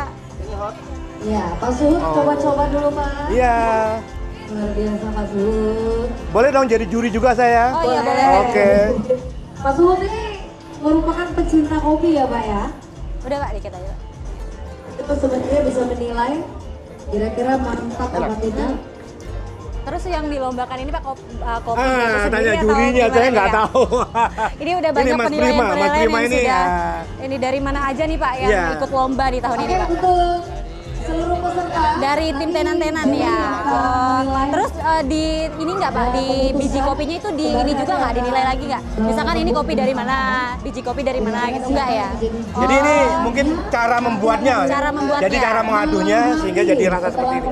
Ya, Pak Suhud coba-coba dulu Pak. Iya. Luar biasa Pak Suhud. Boleh dong jadi juri juga saya. Oh iya boleh. Oke. Pak Suhud ini merupakan pecinta kopi ya Pak ya. Udah Pak, dikit aja. Itu sebenarnya bisa menilai kira-kira mantap apa tidak. Terus yang dilombakan ini Pak kopi Tanya jurinya, saya nggak tahu. Ini udah banyak Mas penilaian Prima, Mas Prima yang ini sudah. ya. Ini dari mana aja nih Pak yang Iya. ikut lomba di tahun ini Oke, Pak? untuk seluruh peserta. Dari tim tenan-tenan ya. Oh, terus di ini nggak Pak, di biji kopinya itu di ini juga nggak dinilai lagi nggak? Misalkan ini kopi dari mana, biji kopi dari mana gitu nggak ya? Jadi ini mungkin cara membuatnya. Cara membuatnya. Jadi cara mengaduhnya sehingga jadi rasa seperti ini.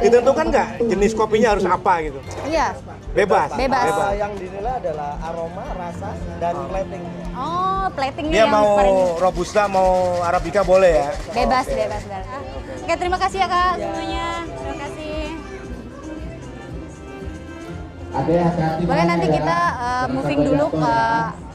Ditentukan nggak jenis kopinya harus apa gitu? Iya. Bebas. Bebas. Yang dinilai adalah aroma, rasa, dan plating. Oh, platingnya Dia yang mau paling robusta, mau arabica boleh ya? bebas. Oke, terima kasih ya Kak semuanya. Terima kasih. Boleh nanti kita moving dulu ke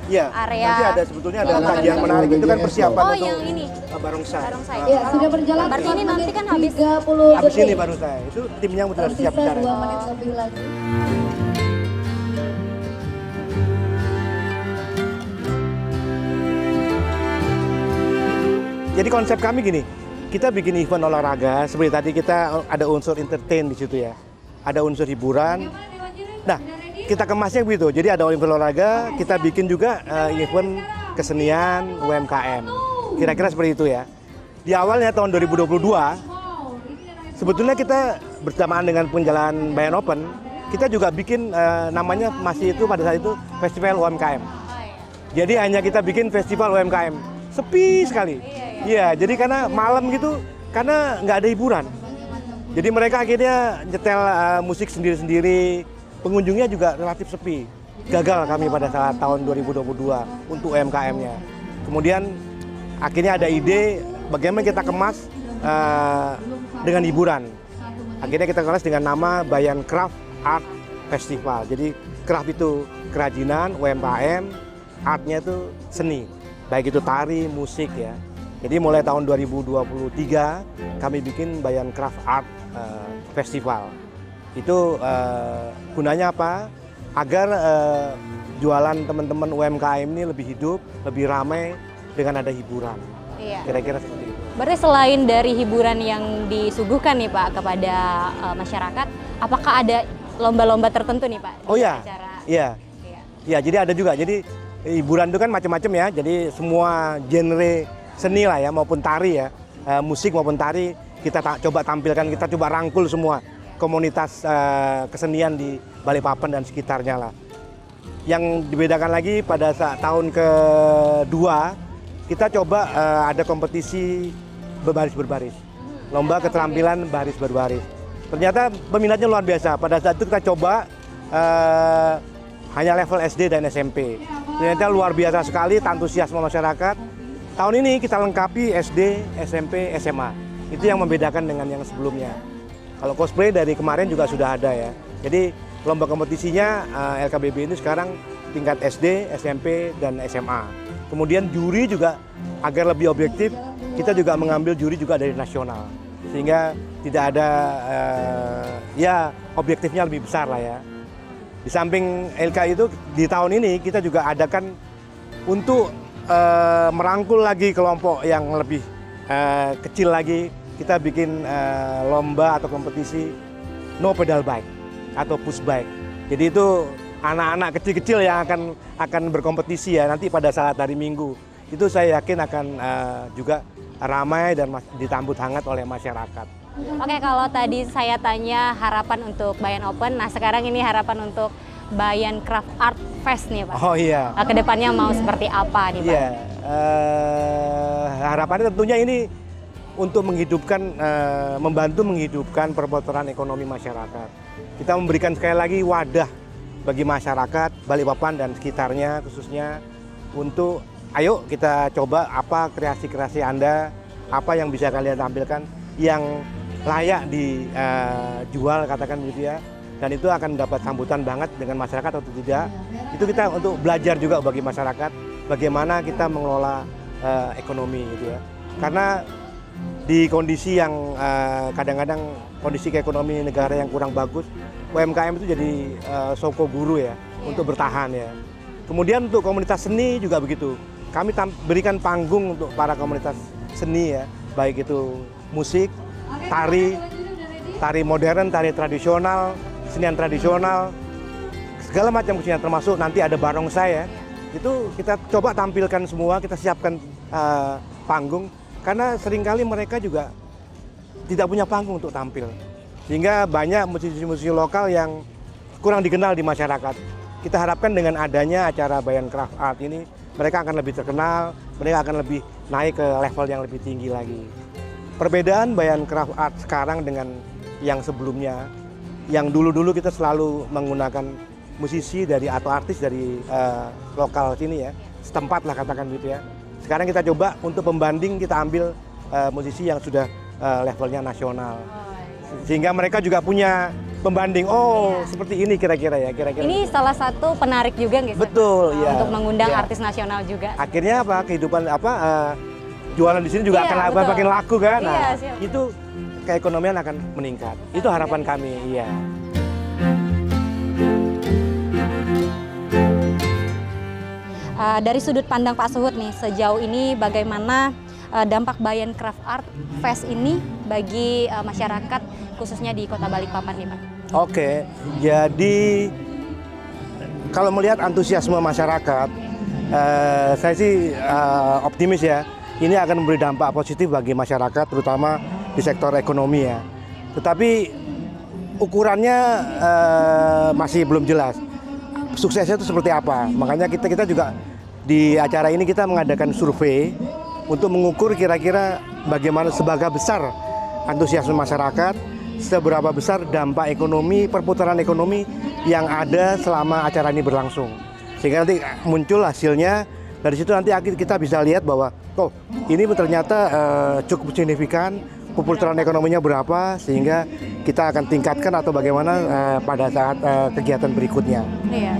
Iya. area. Nanti ada sebetulnya ada kajian menarik itu kan persiapan Oh, untuk yang ini. barongsai. Barongsai. Ya, sudah berjalan. Berarti ini nanti kan habis 30 Habis ini detik. barongsai. Itu timnya sudah siap Tersisa bicara. 2 menit lebih lagi. Jadi konsep kami gini, kita bikin event olahraga seperti tadi kita ada unsur entertain di situ ya, ada unsur hiburan. Nah, kita kemasnya begitu. Jadi ada event olahraga, kita bikin juga event kesenian UMKM. Kira-kira seperti itu ya. Di awalnya tahun 2022, sebetulnya kita bersamaan dengan penjalan Bayan Open, kita juga bikin namanya masih itu pada saat itu Festival UMKM. Jadi hanya kita bikin festival UMKM, sepi sekali. Iya, jadi karena malam gitu, karena nggak ada hiburan. Jadi mereka akhirnya nyetel musik sendiri-sendiri, pengunjungnya juga relatif sepi. Gagal kami pada saat tahun 2022 untuk UMKM-nya. Kemudian akhirnya ada ide bagaimana kita kemas dengan hiburan. Akhirnya kita kemas dengan nama Bayan Craft Art Festival. Jadi craft itu kerajinan, UMKM, artnya itu seni. Baik itu tari, musik ya. Jadi mulai tahun 2023 kami bikin Bayan Craft Art Festival. Itu gunanya apa? Agar jualan teman-teman UMKM ini lebih hidup, lebih ramai dengan ada hiburan. Iya. Kira-kira seperti itu. Berarti selain dari hiburan yang disuguhkan nih Pak kepada masyarakat, apakah ada lomba-lomba tertentu nih Pak? di Oh ya, acara? iya. Iya. Ya, jadi ada juga. Jadi hiburan itu kan macam-macam ya. Jadi semua genre seni lah ya, maupun tari ya, musik maupun tari kita coba tampilkan, kita coba rangkul semua komunitas kesenian di Balikpapan dan sekitarnya lah. Yang dibedakan lagi pada saat tahun kedua kita coba ada kompetisi berbaris-berbaris, lomba keterampilan baris berbaris. Ternyata peminatnya luar biasa. Pada saat itu kita coba hanya level SD dan SMP. Ternyata luar biasa sekali antusiasme masyarakat. Tahun ini kita lengkapi SD, SMP, SMA. Itu yang membedakan dengan yang sebelumnya. Kalau cosplay dari kemarin juga sudah ada ya. Jadi lomba kompetisinya LKBB ini sekarang tingkat SD, SMP, dan SMA. Kemudian juri juga agar lebih objektif, kita juga mengambil juri juga dari nasional. sehingga tidak ada ya objektifnya lebih besar lah ya. Di samping LKI itu di tahun ini kita juga adakan untuk merangkul lagi kelompok yang lebih kecil lagi. Kita bikin lomba atau kompetisi no pedal bike atau push bike. Jadi itu anak-anak kecil-kecil yang akan berkompetisi ya nanti pada saat hari Minggu. Itu saya yakin akan juga ramai dan ditambut hangat oleh masyarakat. Oke, kalau tadi saya tanya harapan untuk Bayan Open, nah sekarang ini harapan untuk Bayan Craft Art Fest nih Pak. Oh iya. Kedepannya mau seperti apa nih Pak? Iya, harapannya tentunya ini untuk menghidupkan, membantu menghidupkan perputaran ekonomi masyarakat. Kita memberikan sekali lagi wadah bagi masyarakat Balikpapan dan sekitarnya khususnya untuk ayo kita coba apa kreasi-kreasi Anda, apa yang bisa kalian tampilkan yang layak dijual katakan begitu ya. Dan itu akan dapat sambutan banget dengan masyarakat atau tidak. Itu kita untuk belajar juga bagi masyarakat bagaimana kita mengelola ekonomi gitu ya. Karena di kondisi yang kadang-kadang kondisi ekonomi negara yang kurang bagus, UMKM itu jadi soko guru ya untuk bertahan ya. Kemudian untuk komunitas seni juga begitu. Kami berikan panggung untuk para komunitas seni ya, baik itu musik, tari modern, tari tradisional, kesenian tradisional, segala macam kesenian termasuk nanti ada barongsai ya. Itu kita coba tampilkan semua, kita siapkan panggung karena seringkali mereka juga tidak punya panggung untuk tampil. Sehingga banyak musisi-musisi lokal yang kurang dikenal di masyarakat. Kita harapkan dengan adanya acara Bayan Craft Art ini mereka akan lebih terkenal, mereka akan lebih naik ke level yang lebih tinggi lagi. Perbedaan Bayan Craft Art sekarang dengan yang sebelumnya, yang dulu-dulu kita selalu menggunakan musisi dari atau artis dari lokal sini ya, setempat lah katakan gitu ya. Sekarang kita coba untuk pembanding kita ambil musisi yang sudah levelnya nasional. Sehingga mereka juga punya pembanding, seperti ini kira-kira ya. Ini salah satu penarik juga nggak sih? Betul, ya. Untuk mengundang Ya. artis nasional juga. Akhirnya apa? Kehidupan jualan di sini juga akan betul. makin laku kan. Nah, Iya, siap. itu keekonomian akan meningkat. Itu harapan kami, iya. Dari sudut pandang Pak Suhud nih, sejauh ini bagaimana dampak Bayan Craft Art Fest ini bagi masyarakat khususnya di Kota Balikpapan nih Pak? Oke, jadi kalau melihat antusiasme masyarakat, saya sih optimis ya. Ini akan memberi dampak positif bagi masyarakat, terutama di sektor ekonomi ya. Tetapi ukurannya masih belum jelas. Suksesnya itu seperti apa? Makanya kita juga di acara ini kita mengadakan survei untuk mengukur kira-kira bagaimana seberapa besar antusiasme masyarakat, seberapa besar dampak ekonomi, perputaran ekonomi yang ada selama acara ini berlangsung. Sehingga nanti muncul hasilnya, dari situ nanti kita bisa lihat bahwa ini ternyata cukup signifikan, perputaran ekonominya berapa, sehingga kita akan tingkatkan atau bagaimana pada saat kegiatan berikutnya. Iya.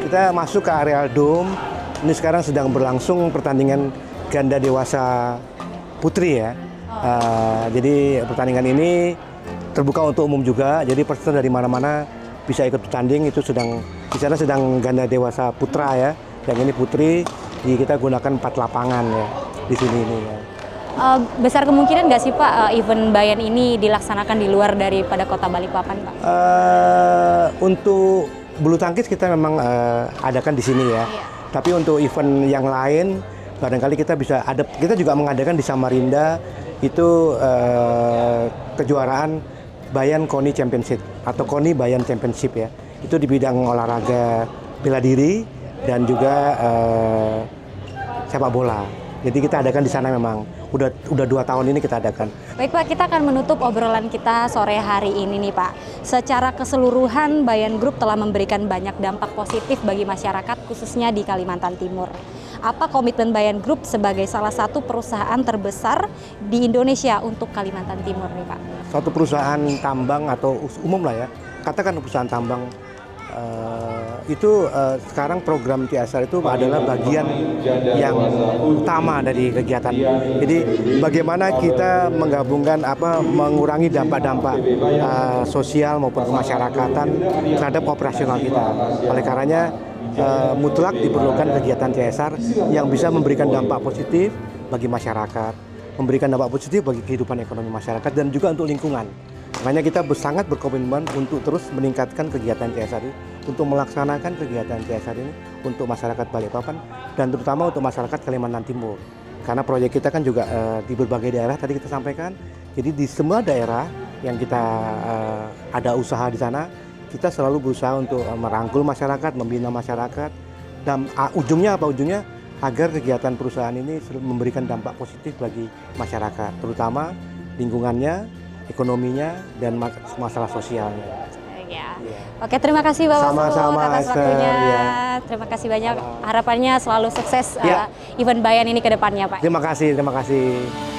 Kita masuk ke areal dome. Ini sekarang sedang berlangsung pertandingan ganda dewasa putri ya. Jadi pertandingan ini terbuka untuk umum juga. Jadi peserta dari mana-mana bisa ikut bertanding. Itu di sana sedang ganda dewasa putra ya. Yang ini putri. Jadi kita gunakan 4 lapangan ya di sini ini ya. Besar kemungkinan nggak sih Pak event Bayan ini dilaksanakan di luar daripada Kota Balikpapan Pak? Untuk bulu tangkis kita memang adakan di sini ya. Iya. Tapi untuk event yang lain barangkali kita juga mengadakan di Samarinda itu kejuaraan Bayan KONI Championship atau KONI Bayan Championship ya. Itu di bidang olahraga bela diri dan juga sepak bola. Jadi kita adakan di sana memang. Udah 2 tahun ini kita adakan. Baik Pak, kita akan menutup obrolan kita sore hari ini nih Pak. Secara keseluruhan Bayan Group telah memberikan banyak dampak positif bagi masyarakat khususnya di Kalimantan Timur. Apa komitmen Bayan Group sebagai salah satu perusahaan terbesar di Indonesia untuk Kalimantan Timur nih Pak? Suatu perusahaan tambang atau umum lah ya, katakan perusahaan tambang itu sekarang program CSR itu adalah bagian yang utama dari kegiatan. Jadi bagaimana kita menggabungkan mengurangi dampak-dampak sosial maupun kemasyarakatan terhadap operasional kita. Oleh karenanya mutlak diperlukan kegiatan CSR yang bisa memberikan dampak positif bagi masyarakat, memberikan dampak positif bagi kehidupan ekonomi masyarakat dan juga untuk lingkungan. Makanya kita sangat berkomitmen untuk terus meningkatkan kegiatan CSR ini, untuk melaksanakan kegiatan CSR ini untuk masyarakat Balikpapan dan terutama untuk masyarakat Kalimantan Timur. Karena proyek kita kan juga di berbagai daerah tadi kita sampaikan. Jadi di semua daerah yang kita ada usaha di sana, kita selalu berusaha untuk merangkul masyarakat, membina masyarakat. Dan ujungnya apa? Ujungnya agar kegiatan perusahaan ini memberikan dampak positif bagi masyarakat, terutama lingkungannya, ekonominya, dan masalah sosialnya. Ya. Oke, terima kasih Bapak Sama-sama, atas Esther, waktunya. ya. Terima kasih banyak. Harapannya selalu sukses event Bayan ini ke depannya, Pak. Terima kasih.